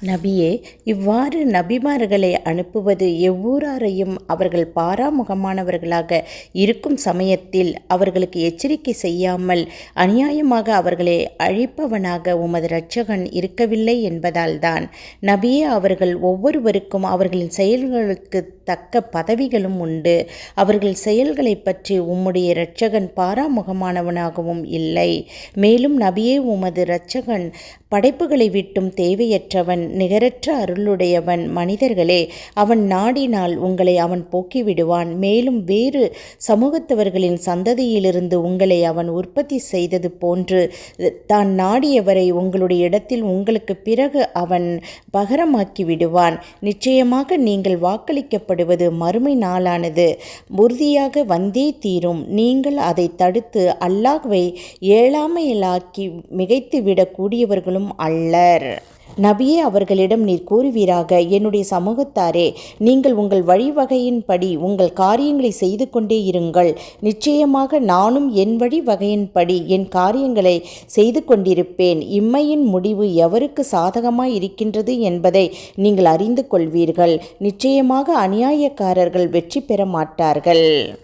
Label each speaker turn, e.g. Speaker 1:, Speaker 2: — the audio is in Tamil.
Speaker 1: நபியே, இவ்வாறு நபிமார்களை அனுப்புவது எவ்வூராரையும் அவர்கள் பாராமுகமானவர்களாக இருக்கும் சமயத்தில் அவர்களுக்கு எச்சரிக்கை செய்யாமல் அநியாயமாக அவர்களை அழிப்பவனாக உமது இரட்சகன் இருக்கவில்லை என்பதால்தான். நபியே, அவர்கள் ஒவ்வொருவருக்கும் அவர்களின் செயல்களுக்கு தக்க பதவிகளும் உண்டு. அவர்கள் செயல்களை பற்றி உம்முடைய இரட்சகன் பாராமுகமானவனாகவும் இல்லை. மேலும் நபியே, உமது இரட்சகன் படைப்புகளை விட்டும் தேவையற்றவன், நிகரற்ற அருளுடையவன். மனிதர்களே, அவன் நாடினால் உங்களை அவன் போக்கிவிடுவான். மேலும் வேறு சமூகத்தவர்களின் சந்ததியிலிருந்து உங்களை அவன் உற்பத்தி செய்தது போன்று தான் நாடியவரை உங்களுடைய இடத்தில் உங்களுக்கு பிறகு அவன் பகரமாக்கி விடுவான். நிச்சயமாக நீங்கள் வாக்களிக்கப்படுவது மறுமை நாளானது உறுதியாக வந்தே தீரும். நீங்கள் அதை தடுத்து அல்லாஹ்வை ஏழாமையலாக்கி மிகைத்துவிடக் கூடியவர்களும் அல்லர். நபியே, அவர்களிடம் நீர் கூறுவீராக, என்னுடைய சமூகத்தாரே, நீங்கள் உங்கள் வழிவகையின்படி உங்கள் காரியங்களை செய்து கொண்டே இருங்கள். நிச்சயமாக நானும் என் வழிவகையின்படி என் காரியங்களை செய்து கொண்டிருப்பேன். இம்மையின் முடிவு எவருக்கு சாதகமாய் இருக்கின்றது என்பதை நீங்கள் அறிந்து கொள்வீர்கள். நிச்சயமாக அநியாயக்காரர்கள் வெற்றி பெற மாட்டார்கள்.